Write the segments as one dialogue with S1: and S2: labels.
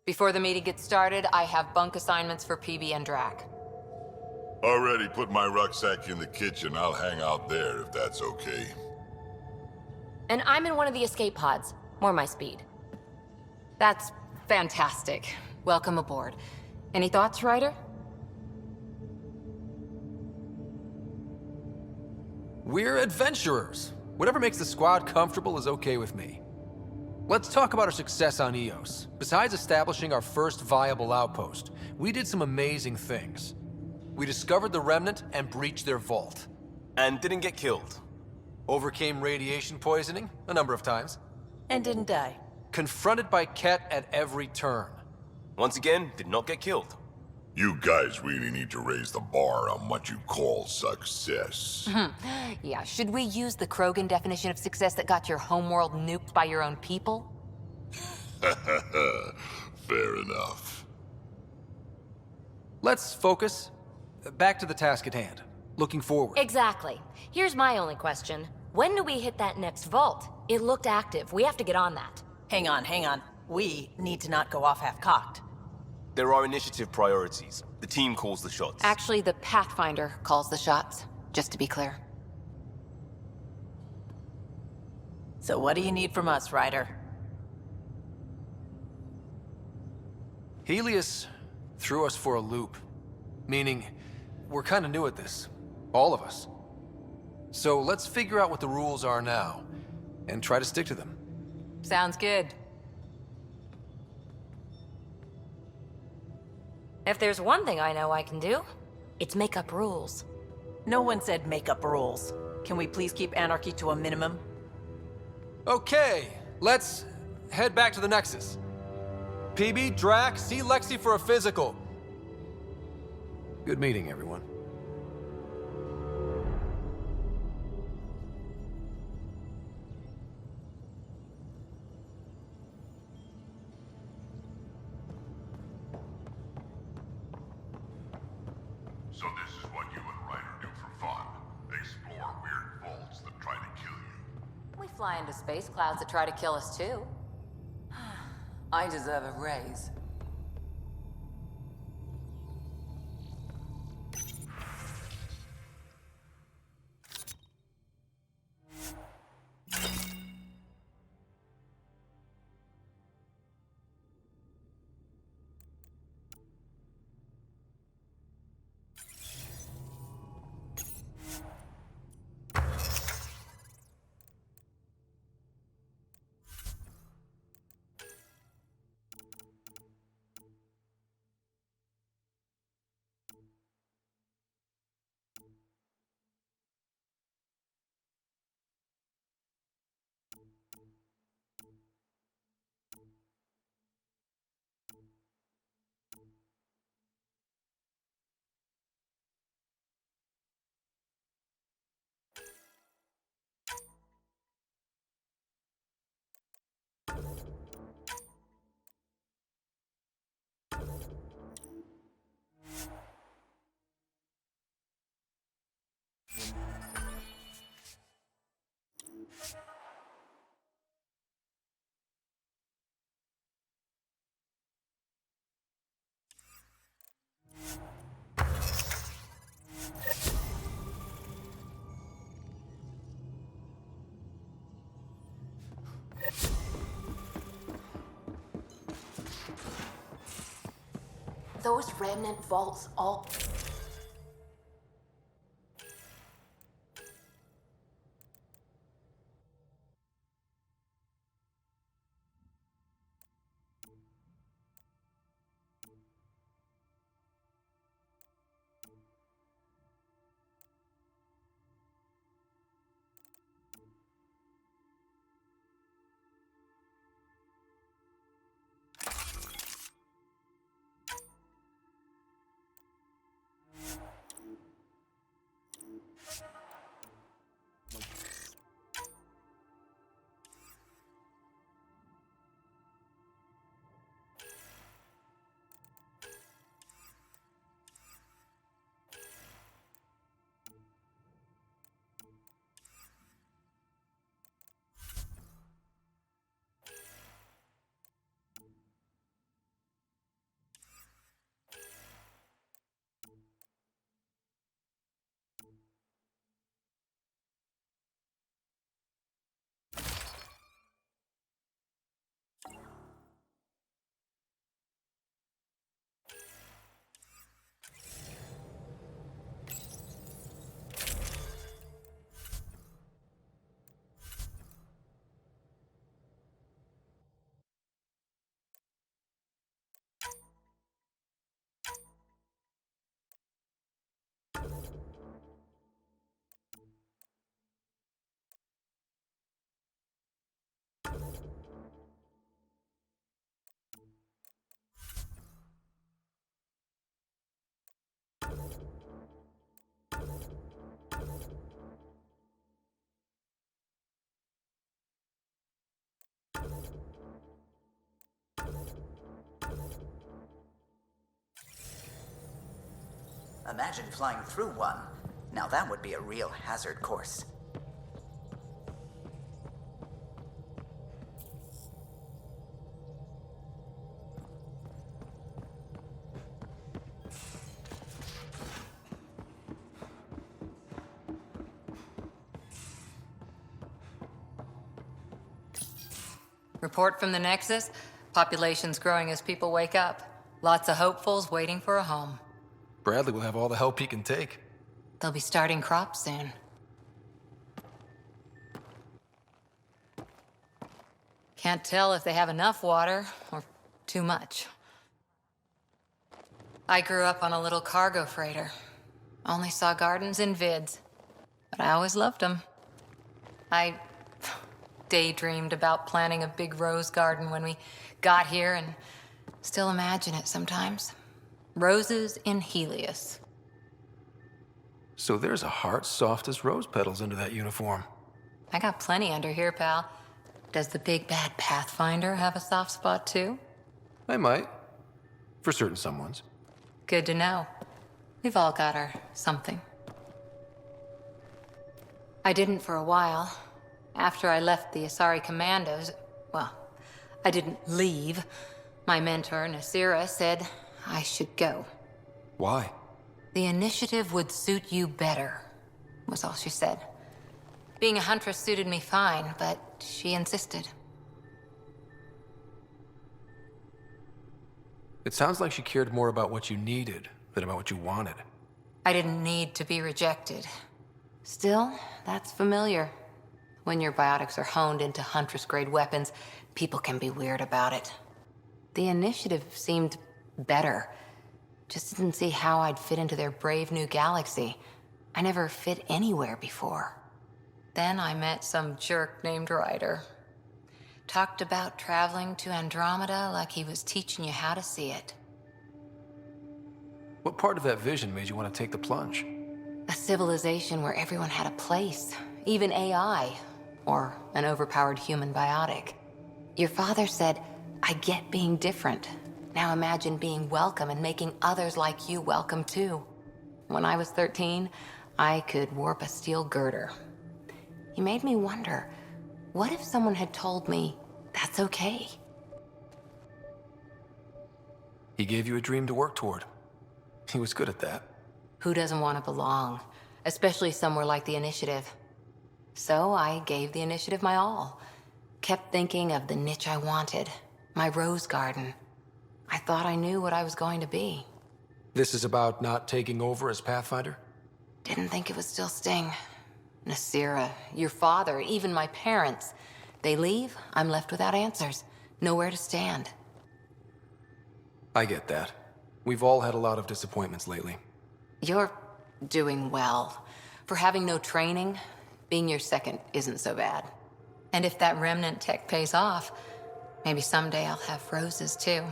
S1: Before the meeting gets started, I have bunk assignments for PB and Drac.
S2: Already put my rucksack in the kitchen. I'll hang out there if that's okay.
S1: And I'm in one of the escape pods. More my speed. That's fantastic. Welcome aboard. Any thoughts, Ryder?
S3: We're adventurers. Whatever makes the squad comfortable is okay with me. Let's talk about our success on Eos. Besides establishing our first viable outpost, we did some amazing things. We discovered the Remnant and breached their vault.
S4: And didn't get killed.
S3: Overcame radiation poisoning a number of times.
S5: And didn't die.
S3: Confronted by Ket at every turn.
S4: Once again, did not get killed.
S2: You guys really need to raise the bar on what you call success.
S1: Yeah, should we use the Krogan definition of success that got your homeworld nuked by your own people?
S2: Fair enough.
S3: Let's focus. Back to the task at hand. Looking forward.
S6: Exactly. Here's my only question. When do we hit that next vault? It looked active. We have to get on that.
S5: Hang on. We need to not go off half-cocked.
S4: There are initiative priorities. The team calls the shots.
S1: Actually, the Pathfinder calls the shots, just to be clear.
S5: So what do you need from us, Ryder?
S3: Helios threw us for a loop. Meaning, we're kind of new at this. All of us. So let's figure out what the rules are now, and try to stick to them.
S1: Sounds good.
S6: If there's one thing I know I can do, it's make up rules.
S5: No one said make up rules. Can we please keep anarchy to a minimum?
S3: Okay, let's head back to the Nexus. PB, Drac, see Lexi for a physical. Good meeting, everyone.
S2: So this is what you and Ryder do for fun. Explore weird vaults that try to kill you.
S1: We fly into space clouds that try to kill us too. I deserve a raise. Those remnant vaults all...
S7: Imagine flying through one. Now that would be a real hazard course.
S1: Report from the Nexus. Population's growing as people wake up. Lots of hopefuls waiting for a home.
S3: Bradley will have all the help he can take.
S1: They'll be starting crops soon. Can't tell if they have enough water or too much. I grew up on a little cargo freighter. Only saw gardens in vids, but I always loved them. I daydreamed about planting a big rose garden when we got here and still imagine it sometimes. Roses in Helios.
S3: So there's a heart soft as rose petals under that uniform.
S1: I got plenty under here, pal. Does the big bad Pathfinder have a soft spot too?
S3: I might. For certain someones.
S1: Good to know. We've all got our something. I didn't for a while. After I left the Asari Commandos, well, I didn't leave. My mentor, Nasira, said I should go.
S3: Why?
S1: The initiative would suit you better, was all she said. Being a huntress suited me fine, but she insisted.
S3: It sounds like she cared more about what you needed than about what you wanted.
S1: I didn't need to be rejected. Still, that's familiar. When your biotics are honed into Huntress-grade weapons, people can be weird about it. The initiative seemed better. Just didn't see how I'd fit into their brave new galaxy. I never fit anywhere before. Then I met some jerk named Ryder. Talked about traveling to Andromeda like he was teaching you how to see it.
S3: What part of that vision made you want to take the plunge?
S1: A civilization where everyone had a place, even AI, or an overpowered human biotic. Your father said, I get being different. Now imagine being welcome and making others like you welcome too. When I was 13, I could warp a steel girder. He made me wonder, what if someone had told me that's okay?
S3: He gave you a dream to work toward. He was good at that.
S1: Who doesn't want to belong? Especially somewhere like the Initiative. So I gave the Initiative my all. Kept thinking of the niche I wanted. My rose garden. I thought I knew what I was going to be.
S3: This is about not taking over as Pathfinder?
S1: Didn't think it would still sting. Nasira, your father, even my parents. They leave, I'm left without answers. Nowhere to stand.
S3: I get that. We've all had a lot of disappointments lately.
S1: You're doing well. For having no training, being your second isn't so bad. And if that remnant tech pays off, maybe someday I'll have roses too.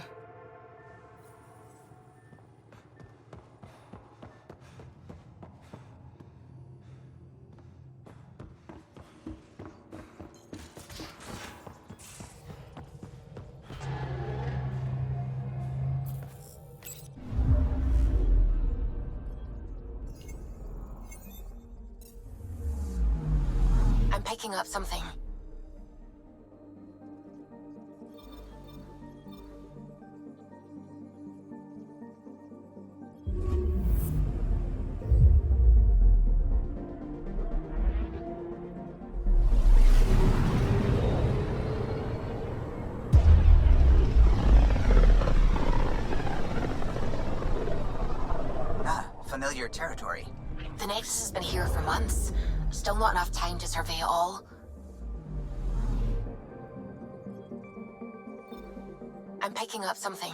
S1: I'm picking up something.
S7: Familiar territory.
S1: The Nexus has been here for months. Still not enough time to survey it all. I'm picking up something.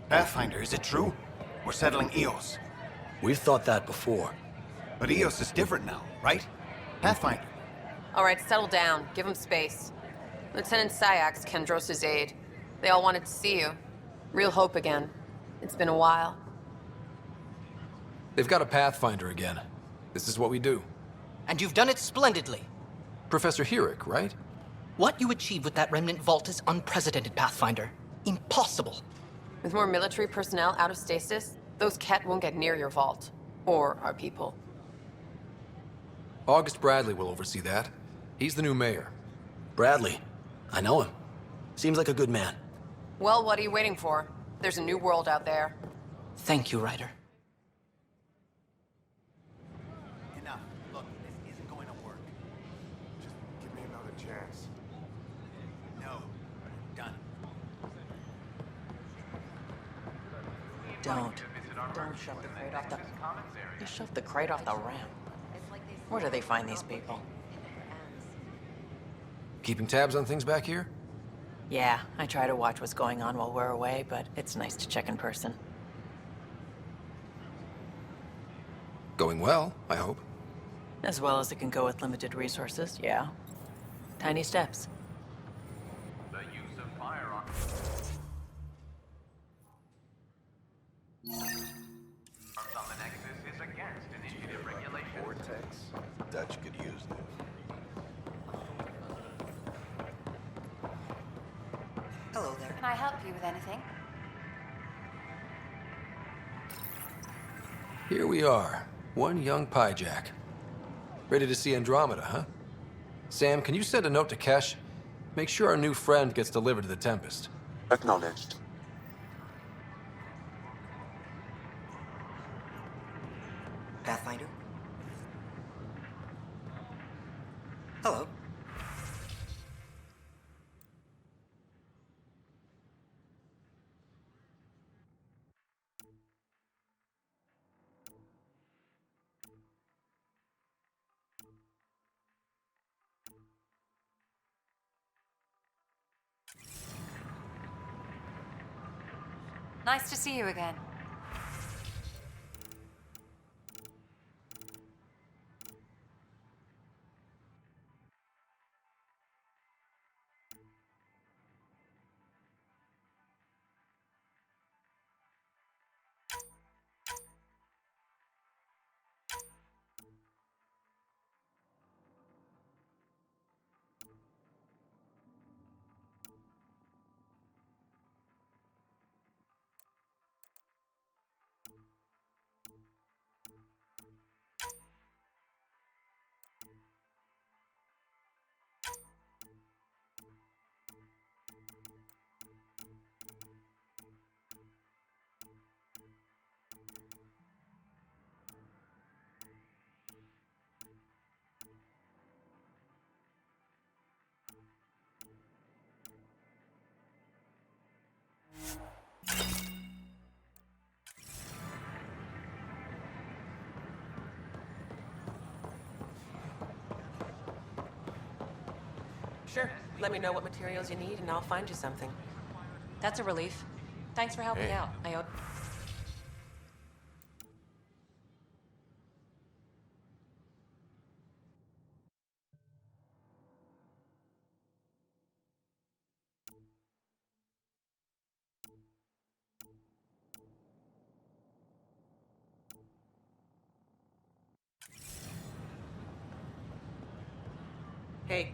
S8: Pathfinder, is it true? We're settling Eos.
S9: We've thought that before.
S8: But Eos is different now, right? Pathfinder.
S10: All right, settle down. Give him space. Lieutenant Syax, Kendros' aide. They all wanted to see you. Real hope again. It's been a while.
S3: They've got a Pathfinder again. This is what we do.
S11: And you've done it splendidly.
S3: Professor Herrick, right?
S11: What you achieved with that remnant vault is unprecedented, Pathfinder. Impossible.
S10: With more military personnel out of stasis, those Ket won't get near your vault. Or our people.
S3: August Bradley will oversee that. He's the new mayor.
S9: Bradley. I know him. Seems like a good man.
S10: Well, what are you waiting for? There's a new world out there.
S11: Thank you, Ryder.
S8: Enough. Look, this isn't going to work. Just give me another chance. No. Done.
S5: Don't shove the crate off the... You shoved the crate off the ramp. Where do they find these people?
S3: Keeping tabs on things back here?
S5: Yeah, I try to watch what's going on while we're away, but it's nice to check in person.
S3: Going well, I hope.
S5: As well as it can go with limited resources, yeah. Tiny steps.
S2: The use of firearms. On the Nexus is against initiative regulations.
S4: Vortex. Dutch could use this.
S7: Hello there.
S1: Can I help you with anything?
S3: Here we are. One young Pyjack. Ready to see Andromeda, huh? Sam, can you send a note to Kesh? Make sure our new friend gets delivered to the Tempest.
S4: Acknowledged.
S7: Pathfinder? Hello.
S1: Nice to see you again.
S10: Sure. Let me know what materials you need and I'll find you something.
S6: That's a relief. Thanks for helping out. I owe...
S10: Hey.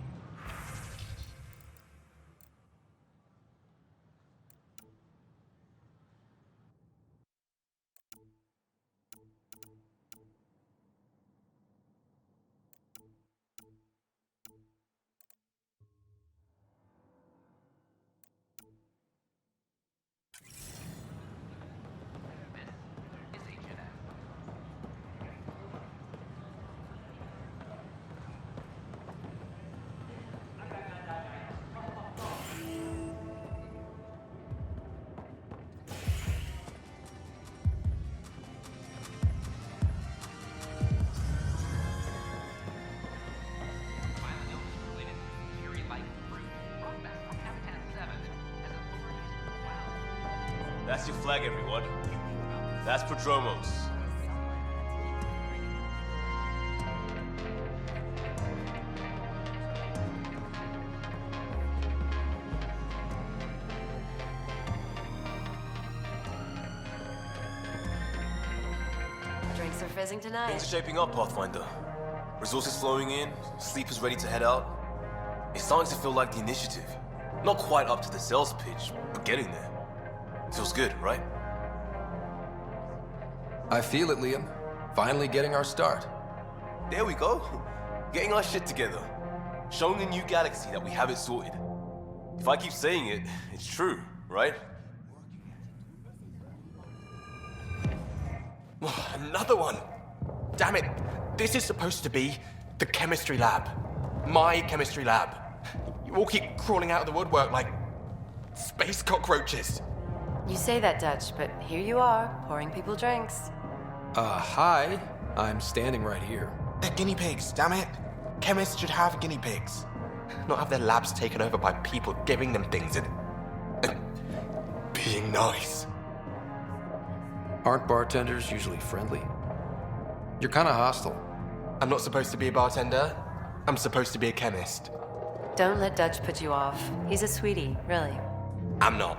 S4: That's your flag, everyone. That's Prodromos.
S10: Drinks are fizzing tonight.
S4: Things are shaping up, Pathfinder. Resources flowing in, sleepers ready to head out. It's starting to feel like the initiative. Not quite up to the sales pitch, but getting there. Feels good, right?
S3: I feel it, Liam. Finally getting our start.
S4: There we go. Getting our shit together. Showing the new galaxy that we have it sorted. If I keep saying it, it's true, right?
S12: Another one! Damn it! This is supposed to be the chemistry lab. My chemistry lab. You all keep crawling out of the woodwork like space cockroaches.
S10: You say that, Dutch, but here you are, pouring people drinks.
S3: Hi. I'm standing right here.
S12: They're guinea pigs, damn it. Chemists should have guinea pigs. Not have their labs taken over by people giving them things and being nice.
S3: Aren't bartenders usually friendly? You're kind of hostile.
S12: I'm not supposed to be a bartender. I'm supposed to be a chemist.
S10: Don't let Dutch put you off. He's a sweetie, really.
S12: I'm not.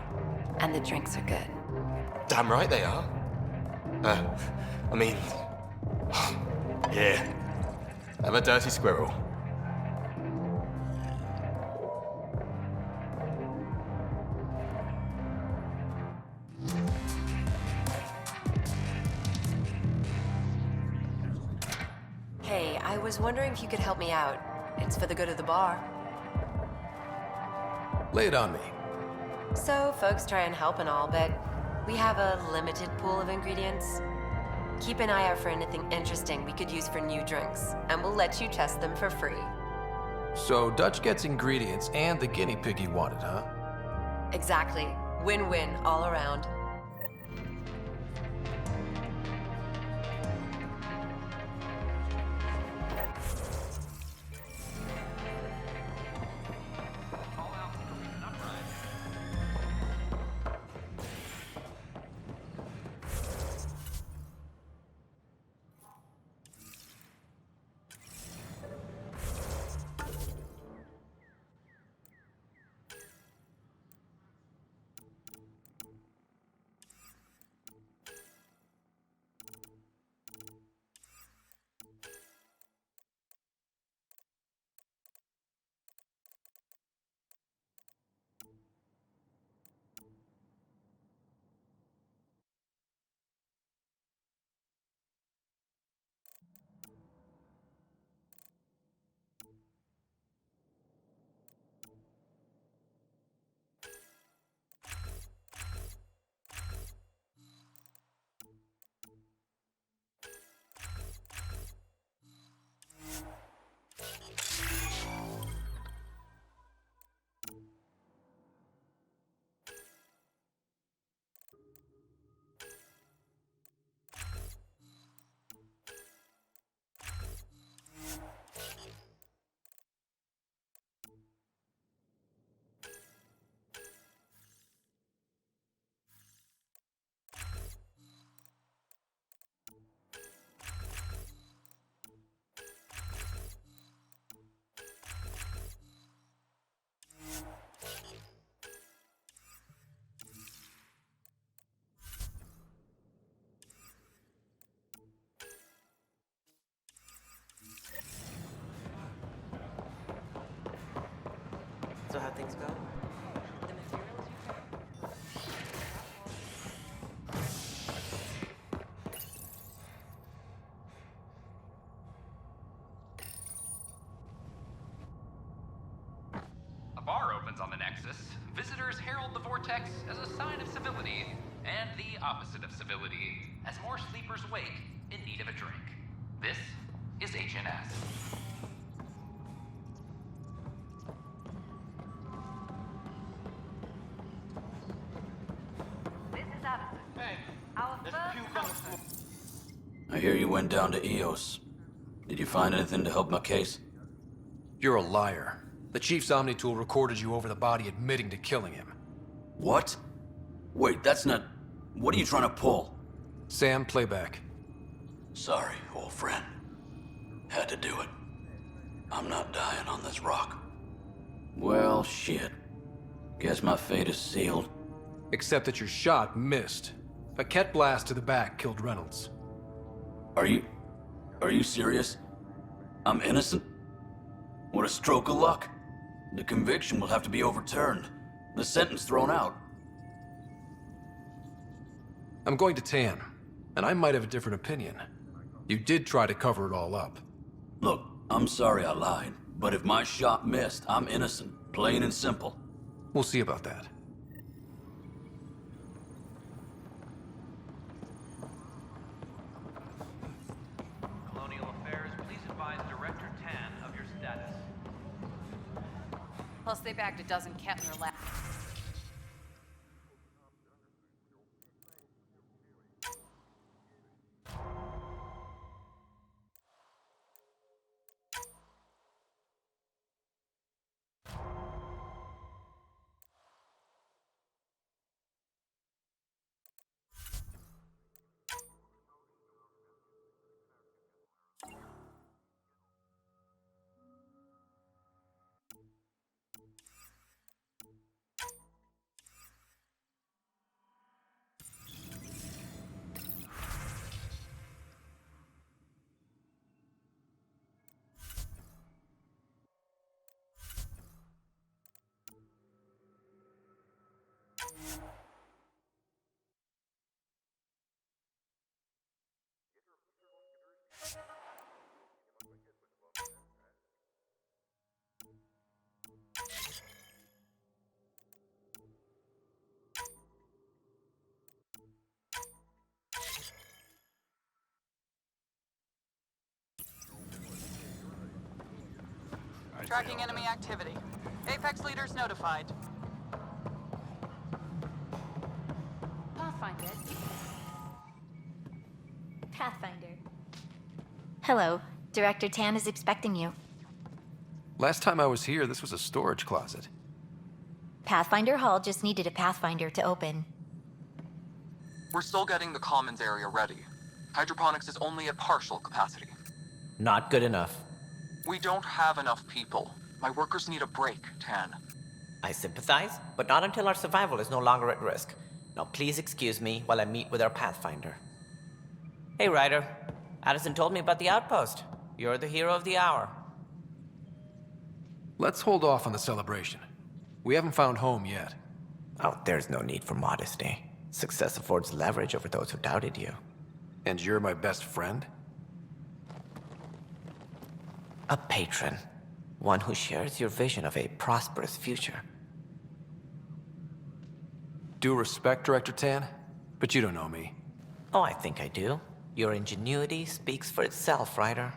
S10: And the drinks are good.
S12: Damn right they are. I mean... yeah. I'm a dirty squirrel.
S10: Hey, I was wondering if you could help me out. It's for the good of the bar.
S3: Lay it on me.
S10: So, folks try and help and all, but we have a limited pool of ingredients. Keep an eye out for anything interesting we could use for new drinks, and we'll let you test them for free.
S3: So Dutch gets ingredients and the guinea pig he wanted, huh?
S10: Exactly. Win-win all around.
S5: So how'd things go?
S13: A bar opens on the Nexus. Visitors herald the vortex as a sign of civility, and the opposite of civility, as more sleepers wake in need of a drink. This is HNS.
S9: I hear you went down to EOS. Did you find anything to help my case?
S3: You're a liar. The Chief's Omni-tool recorded you over the body admitting to killing him.
S9: What? Wait, that's not... What are you trying to pull?
S3: Sam, playback.
S9: Sorry, old friend. Had to do it. I'm not dying on this rock. Well, shit. Guess my fate is sealed.
S3: Except that your shot missed. A Ket blast to the back killed Reynolds.
S9: Are you serious? I'm innocent? What a stroke of luck. The conviction will have to be overturned. The sentence thrown out.
S3: I'm going to Tan, and I might have a different opinion. You did try to cover it all up.
S9: Look, I'm sorry I lied, but if my shot missed, I'm innocent. Plain and simple.
S3: We'll see about that.
S13: Colonial Affairs, please advise Director Tan of your status.
S14: Plus, they bagged a dozen cat in their lap.
S5: Tracking enemy activity. Apex leaders notified.
S14: Pathfinder.
S15: Pathfinder. Hello. Director Tan is expecting you.
S3: Last time I was here, this was a storage closet.
S15: Pathfinder Hall just needed a Pathfinder to open.
S16: We're still getting the commons area ready. Hydroponics is only at partial capacity.
S17: Not good enough.
S16: We don't have enough people. My workers need a break, Tan.
S17: I sympathize, but not until our survival is no longer at risk. Now please excuse me while I meet with our Pathfinder. Hey, Ryder. Addison told me about the outpost. You're the hero of the hour.
S3: Let's hold off on the celebration. We haven't found home yet.
S17: Oh, there's no need for modesty. Success affords leverage over those who doubted you.
S3: And you're my best friend?
S17: A patron. One who shares your vision of a prosperous future.
S3: Due respect, Director Tan, but you don't know me.
S17: Oh, I think I do. Your ingenuity speaks for itself, Ryder.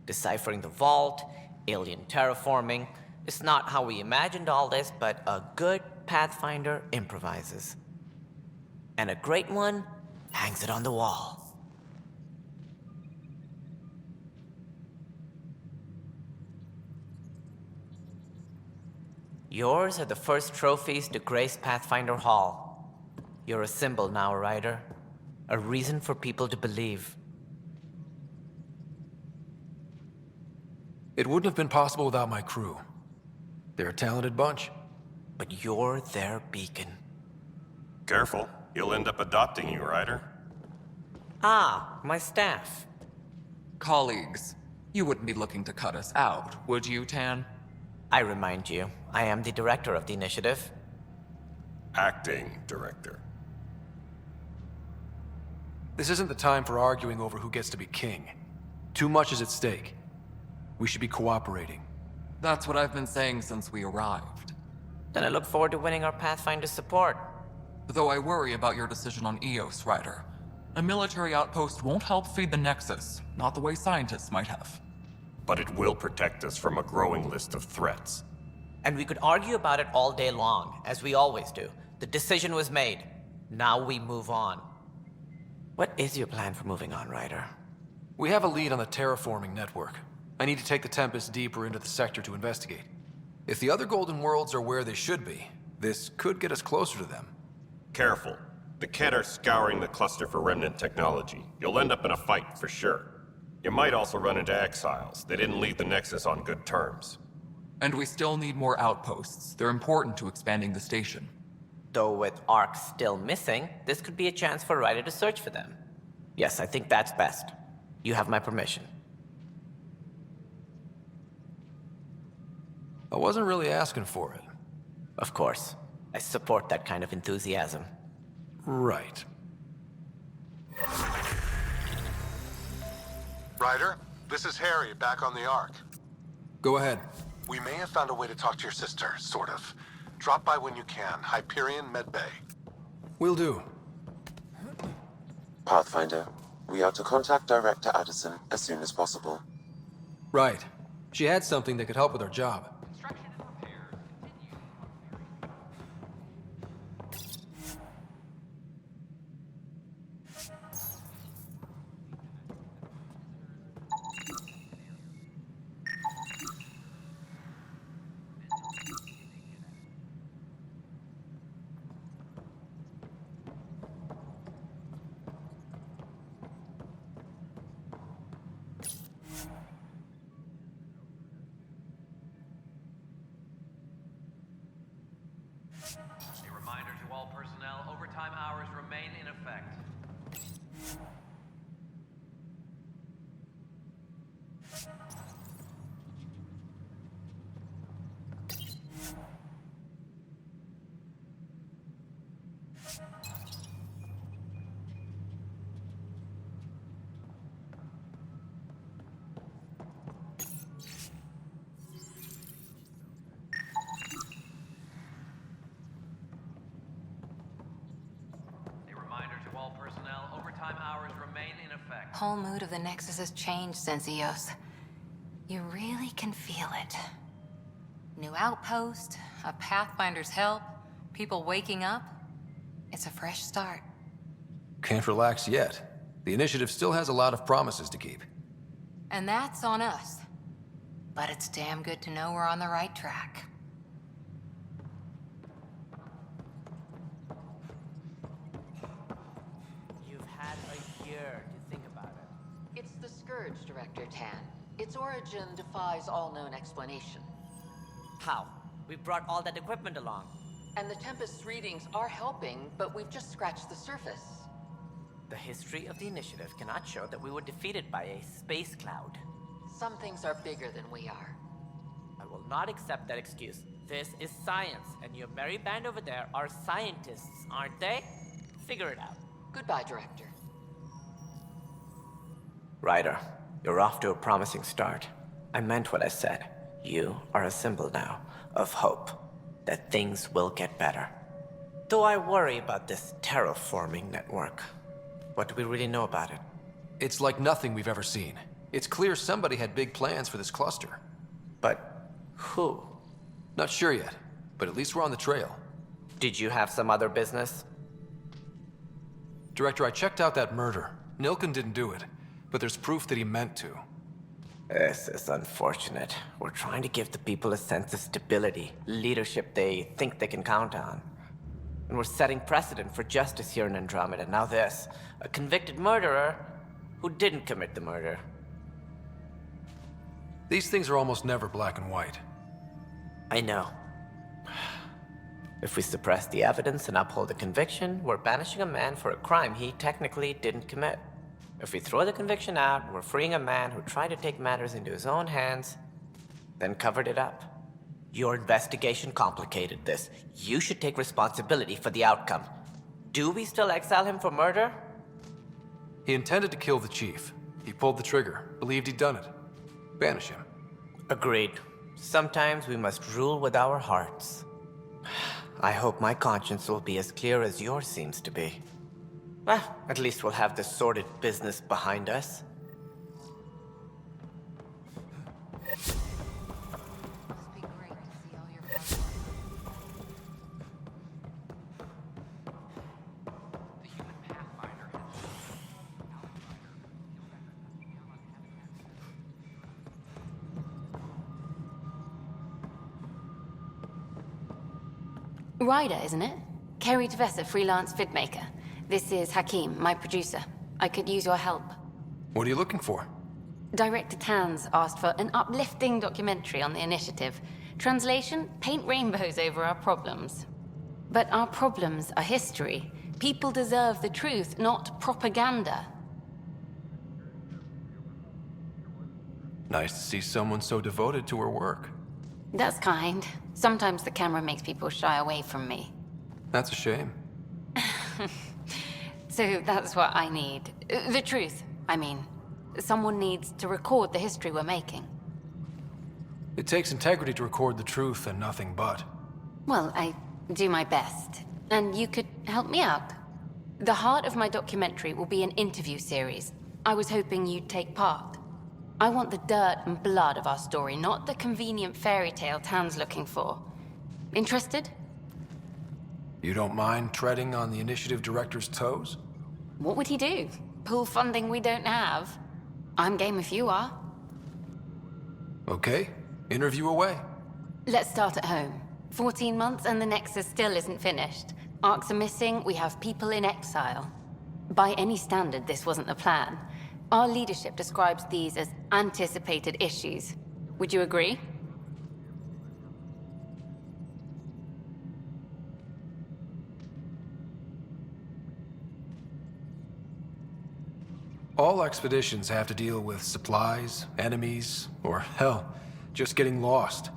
S17: Deciphering the vault, alien terraforming. It's not how we imagined all this, but a good Pathfinder improvises. And a great one hangs it on the wall. Yours are the first trophies to grace Pathfinder Hall. You're a symbol now, Ryder. A reason for people to believe.
S3: It wouldn't have been possible without my crew. They're a talented bunch.
S17: But you're their beacon.
S18: Careful. He'll end up adopting you, Ryder.
S17: Ah, my staff.
S16: Colleagues, you wouldn't be looking to cut us out, would you, Tan?
S17: I remind you, I am the director of the initiative.
S18: Acting director.
S3: This isn't the time for arguing over who gets to be king. Too much is at stake. We should be cooperating.
S16: That's what I've been saying since we arrived.
S17: Then I look forward to winning our Pathfinder's support.
S16: Though I worry about your decision on Eos, Ryder. A military outpost won't help feed the Nexus, not the way scientists might have.
S18: But it will protect us from a growing list of threats.
S17: And we could argue about it all day long, as we always do. The decision was made. Now we move on. What is your plan for moving on, Ryder?
S3: We have a lead on the terraforming network. I need to take the Tempest deeper into the sector to investigate. If the other Golden Worlds are where they should be, this could get us closer to them.
S18: Careful. The Kett are scouring the cluster for remnant technology. You'll end up in a fight, for sure. You might also run into exiles. They didn't leave the Nexus on good terms.
S16: And we still need more outposts. They're important to expanding the station.
S17: Though with Ark still missing, this could be a chance for Ryder to search for them. Yes, I think that's best. You have my permission.
S3: I wasn't really asking for it.
S17: Of course. I support that kind of enthusiasm.
S3: Right.
S19: Ryder, this is Harry, back on the Ark.
S3: Go ahead.
S19: We may have found a way to talk to your sister, sort of. Drop by when you can. Hyperion Medbay.
S3: Will do.
S20: Pathfinder, we are to contact Director Addison as soon as possible.
S3: Right. She had something that could help with our job.
S21: A reminder to all personnel, overtime hours remain in effect. Personnel, overtime hours remain in effect.
S1: Whole mood of the Nexus has changed since EOS. You really can feel it. New outpost, a Pathfinder's help, people waking up. It's a fresh start.
S3: Can't relax yet. The initiative still has a lot of promises to keep.
S1: And that's on us. But it's damn good to know we're on the right track.
S22: It's the Scourge, Director Tan. Its origin defies all known explanation.
S17: How? We brought all that equipment along.
S22: And the Tempest's readings are helping, but we've just scratched the surface.
S17: The history of the initiative cannot show that we were defeated by a space cloud.
S22: Some things are bigger than we are.
S17: I will not accept that excuse. This is science, and your merry band over there are scientists, aren't they? Figure it out.
S22: Goodbye, Director.
S17: Ryder, you're off to a promising start. I meant what I said. You are a symbol now of hope that things will get better. Though I worry about this terraforming network. What do we really know about it?
S3: It's like nothing we've ever seen. It's clear somebody had big plans for this cluster.
S17: But who?
S3: Not sure yet, but at least we're on the trail.
S17: Did you have some other business?
S3: Director, I checked out that murder. Nilken didn't do it, but there's proof that he meant to.
S17: This is unfortunate. We're trying to give the people a sense of stability, leadership they think they can count on. And we're setting precedent for justice here in Andromeda. Now this, a convicted murderer who didn't commit the murder.
S3: These things are almost never black and white.
S17: I know. If we suppress the evidence and uphold the conviction, we're banishing a man for a crime he technically didn't commit. If we throw the conviction out, we're freeing a man who tried to take matters into his own hands, then covered it up. Your investigation complicated this. You should take responsibility for the outcome. Do we still exile him for murder?
S3: He intended to kill the chief. He pulled the trigger, believed he'd done it. Banish him.
S17: Agreed. Sometimes we must rule with our hearts. I hope my conscience will be as clear as yours seems to be. Well, at least we'll have this sordid business behind us.
S1: Ryder, isn't it? Kerry Tvessa, freelance fit maker. This is Hakim, my producer. I could use your help.
S3: What are you looking for?
S1: Director Tan's asked for an uplifting documentary on the initiative. Translation, paint rainbows over our problems. But our problems are history. People deserve the truth, not propaganda.
S3: Nice to see someone so devoted to her work.
S1: That's kind. Sometimes the camera makes people shy away from me.
S3: That's a shame.
S1: So that's what I need. The truth, I mean. Someone needs to record the history we're making.
S3: It takes integrity to record the truth and nothing but.
S1: Well, I do my best. And you could help me out. The heart of my documentary will be an interview series. I was hoping you'd take part. I want the dirt and blood of our story, not the convenient fairy tale Tan's looking for. Interested?
S3: You don't mind treading on the initiative director's toes?
S1: What would he do? Pull funding we don't have? I'm game if you are.
S3: Okay, interview away.
S1: Let's start at home. 14 months and the Nexus still isn't finished. Arcs are missing, we have people in exile. By any standard, this wasn't the plan. Our leadership describes these as anticipated issues. Would you agree?
S3: All expeditions have to deal with supplies, enemies, or hell, just getting lost.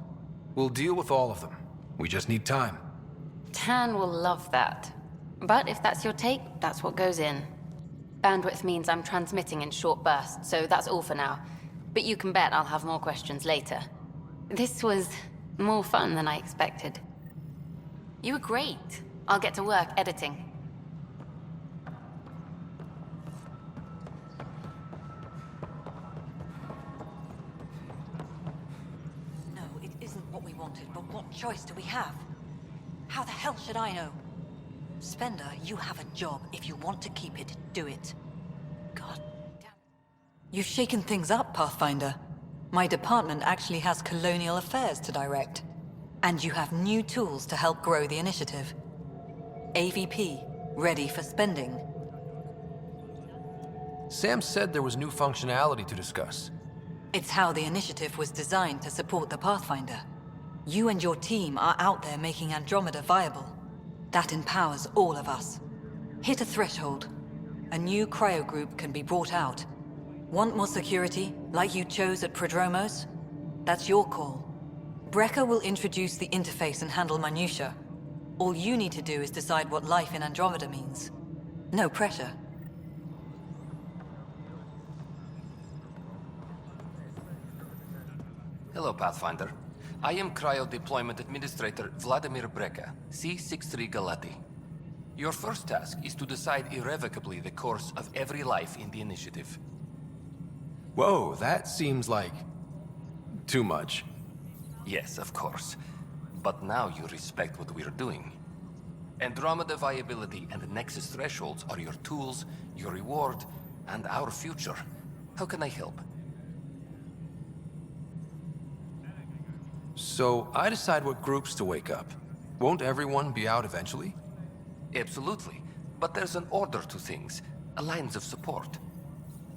S3: We'll deal with all of them. We just need time.
S1: Tan will love that. But if that's your take, that's what goes in. Bandwidth means I'm transmitting in short bursts, so that's all for now. But you can bet I'll have more questions later. This was more fun than I expected. You were great. I'll get to work editing.
S8: No, it isn't what we wanted, but what choice do we have? How the hell should I know? Spender, you have a job. If you want to keep it, do it. God damn. You've shaken things up, Pathfinder. My department actually has colonial affairs to direct. And you have new tools to help grow the initiative. AVP, ready for spending.
S3: Sam said there was new functionality to discuss.
S8: It's how the initiative was designed to support the Pathfinder. You and your team are out there making Andromeda viable. That empowers all of us. Hit a threshold. A new cryo group can be brought out. Want more security, like you chose at Prodromos? That's your call. Brecker will introduce the interface and handle minutia. All you need to do is decide what life in Andromeda means. No pressure.
S11: Hello, Pathfinder. I am Cryo Deployment Administrator Vladimir Brecker, C-63 Galati. Your first task is to decide irrevocably the course of every life in the initiative.
S3: Whoa, that seems like too much.
S11: Yes, of course. But now you respect what we're doing. Andromeda viability and the Nexus thresholds are your tools, your reward, and our future. How can I help?
S3: So, I decide what groups to wake up. Won't everyone be out eventually?
S11: Absolutely. But there's an order to things, a lines of support.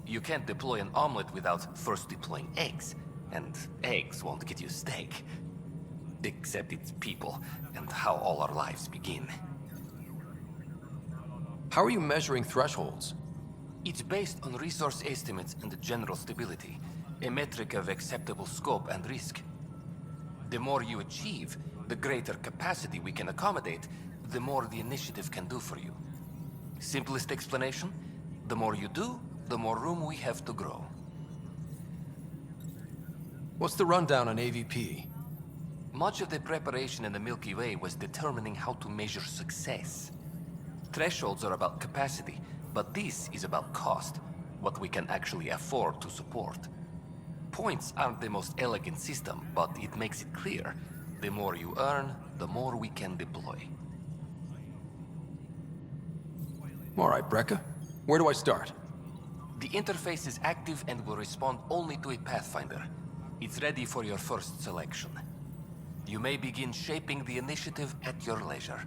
S11: You can't deploy an omelet without first deploying eggs. And eggs won't get you steak. Except it's people, and how all our lives begin.
S3: How are you measuring thresholds?
S11: It's based on resource estimates and general stability, a metric of acceptable scope and risk. The more you achieve, the greater capacity we can accommodate, the more the initiative can do for you. Simplest explanation, the more you do, the more room we have to grow.
S3: What's the rundown on AVP?
S11: Much of the preparation in the Milky Way was determining how to measure success. Thresholds are about capacity, but this is about cost, what we can actually afford to support. Points aren't the most elegant system, but it makes it clear. The more you earn, the more we can deploy.
S3: All right, Brecker. Where do I start?
S11: The interface is active and will respond only to a Pathfinder. It's ready for your first selection. You may begin shaping the initiative at your leisure.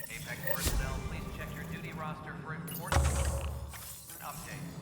S21: Apex personnel, please check your duty roster for important updates.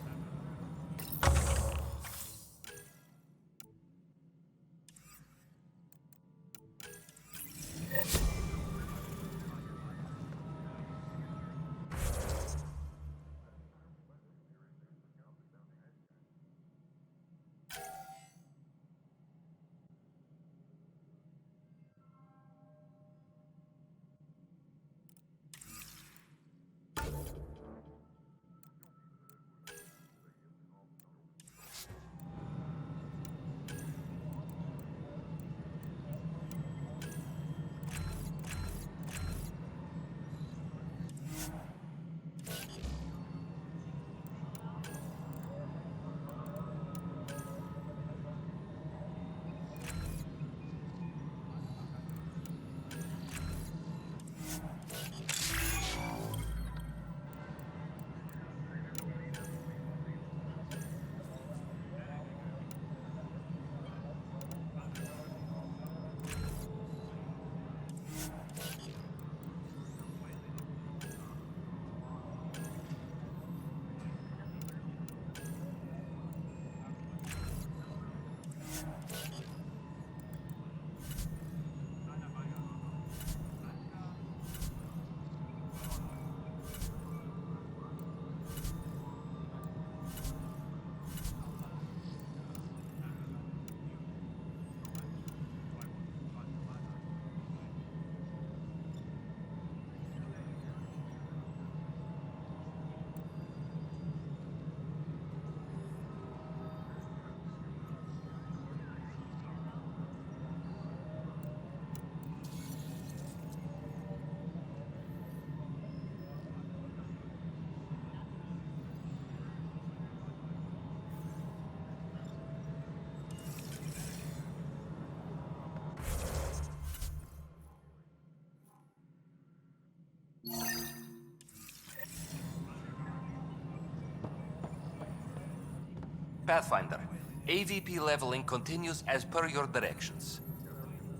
S11: Pathfinder, AVP leveling continues as per your directions.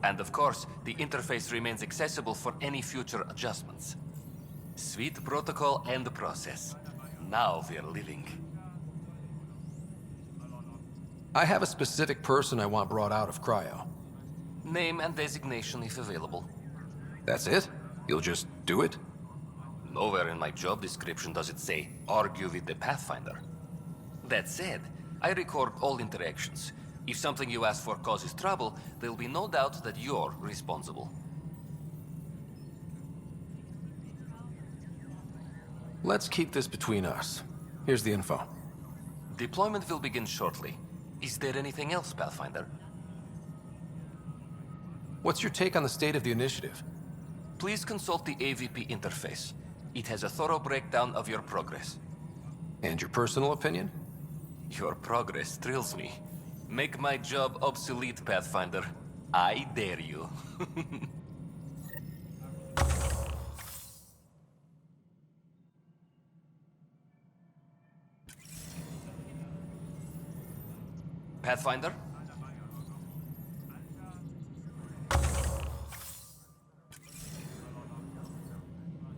S11: And of course, the interface remains accessible for any future adjustments. Sweet protocol and process. Now we're living.
S3: I have a specific person I want brought out of cryo.
S11: Name and designation if available.
S3: That's it? You'll just do it?
S11: Nowhere in my job description does it say, argue with the Pathfinder. That said, I record all interactions. If something you ask for causes trouble, there'll be no doubt that you're responsible.
S3: Let's keep this between us. Here's the info.
S11: Deployment will begin shortly. Is there anything else, Pathfinder?
S3: What's your take on the state of the initiative?
S11: Please consult the AVP interface. It has a thorough breakdown of your progress.
S3: And your personal opinion?
S11: Your progress thrills me. Make my job obsolete, Pathfinder. I dare you. Pathfinder?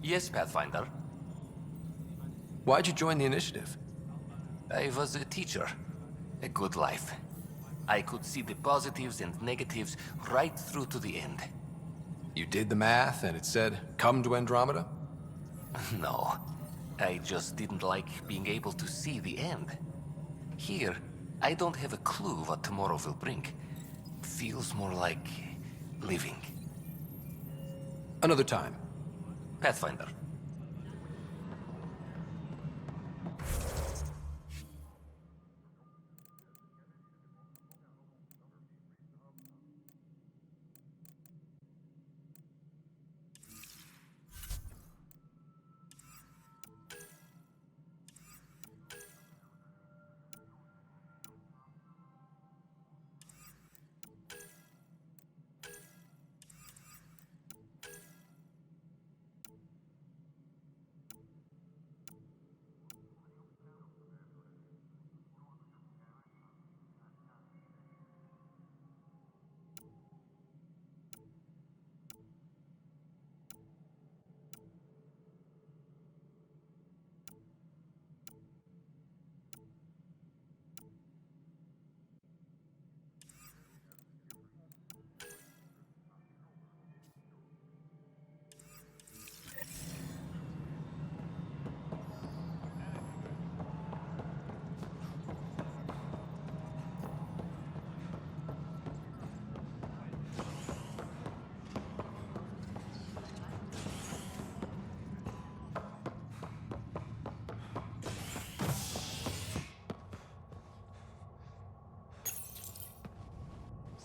S11: Yes, Pathfinder.
S3: Why'd you join the initiative?
S11: I was a teacher. A good life. I could see the positives and negatives right through to the end.
S3: You did the math and it said, come to Andromeda?
S11: No. I just didn't like being able to see the end. Here, I don't have a clue what tomorrow will bring. Feels more like living.
S3: Another time.
S11: Pathfinder.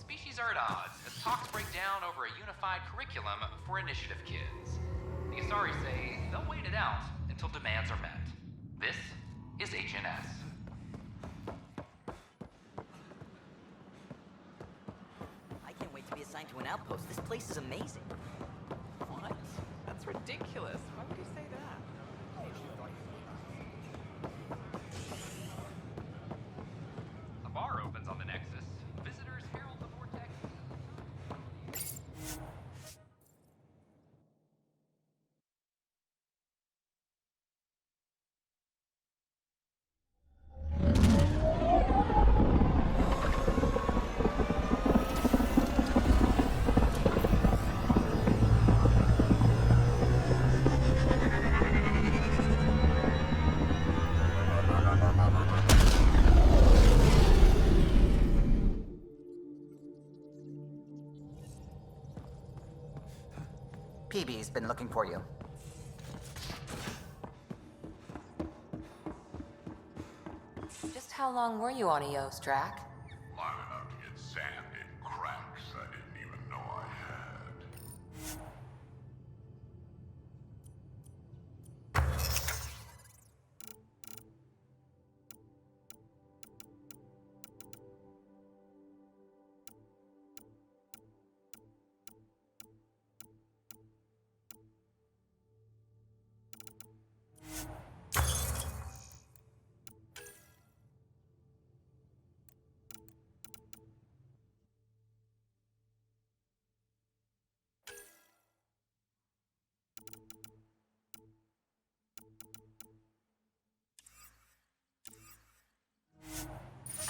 S13: Species are at odds as talks break down over a unified curriculum for initiative kids. The Asari say they'll wait it out until demands are met. This is HNS.
S2: I can't wait to be assigned to an outpost. This place is amazing.
S5: What? That's ridiculous. Why would you say that?
S13: A bar opens on the Nexus. Visitors herald the vortex.
S7: PB's been looking for you.
S1: Just how long were you on EOS, Drac?
S23: Long enough to get sand in cracks I didn't even know I had.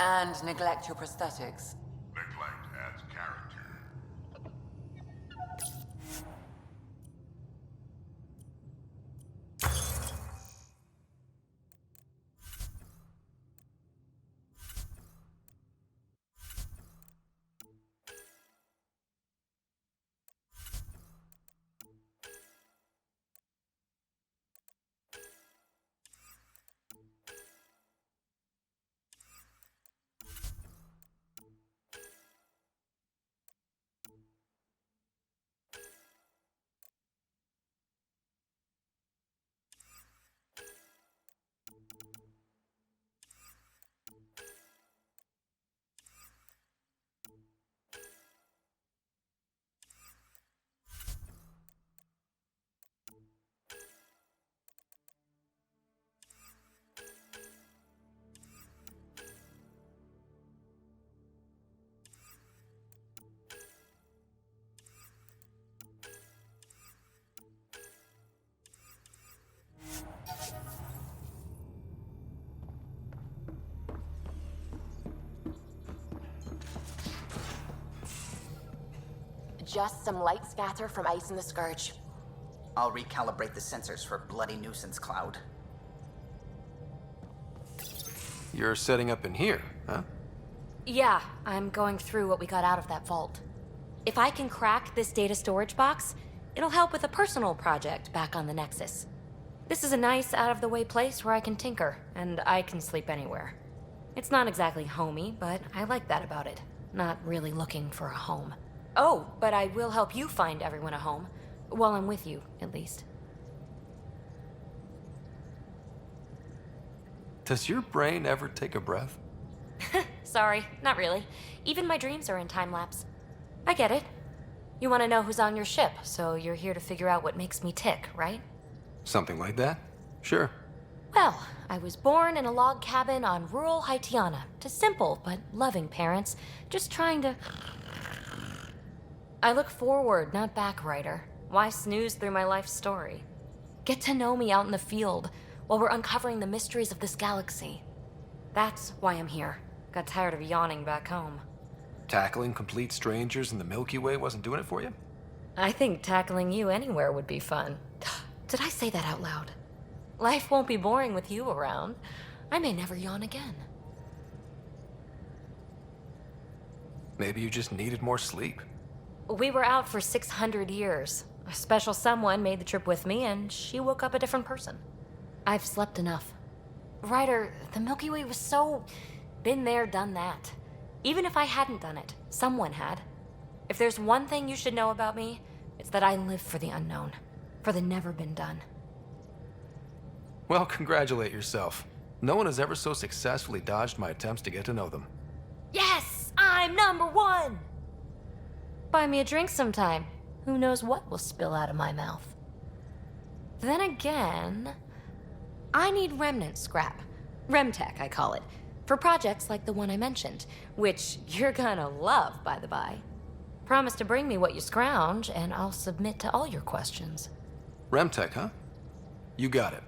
S22: And neglect your prosthetics.
S23: Neglect adds character.
S10: Just some light scatter from ice in the Scourge.
S7: I'll recalibrate the sensors for bloody nuisance cloud.
S3: you're setting up in here, huh?
S4: Yeah, I'm going through what we got out of that vault. If I can crack this data storage box, it'll help with a personal project back on the Nexus. This is a nice, out-of-the-way place where I can tinker, and I can sleep anywhere. It's not exactly homey, but I like that about it. Not really looking for a home. Oh, but I will help you find everyone a home. While I'm with you, at least.
S3: Does your brain ever take a breath?
S4: Sorry, not really. Even my dreams are in time-lapse. I get it. You want to know who's on your ship, so you're here to figure out what makes me tick, right?
S3: Something like that? Sure.
S4: Well, I was born in a log cabin on rural Haitiana to simple but loving parents, just trying to... I look forward, not back, Ryder. Why snooze through my life story? Get to know me out in the field while we're uncovering the mysteries of this galaxy. That's why I'm here. Got tired of yawning back home.
S3: Tackling complete strangers in the Milky Way wasn't doing it for you?
S4: I think tackling you anywhere would be fun. Did I say that out loud? Life won't be boring with you around. I may never yawn again.
S3: Maybe you just needed more sleep.
S4: We were out for 600 years. A special someone made the trip with me, and she woke up a different person. I've slept enough. Ryder, the Milky Way was so... been there, done that. Even if I hadn't done it, someone had. If there's one thing you should know about me, it's that I live for the unknown. For the never been done.
S3: Well, congratulate yourself. No one has ever so successfully dodged my attempts to get to know them.
S4: Yes! I'm #1! Buy me a drink sometime. Who knows what will spill out of my mouth. Then again... I need remnant scrap. Remtech, I call it. For projects like the one I mentioned. Which you're gonna love, by the by. Promise to bring me what you scrounge, and I'll submit to all your questions.
S3: Remtech, huh? You got it.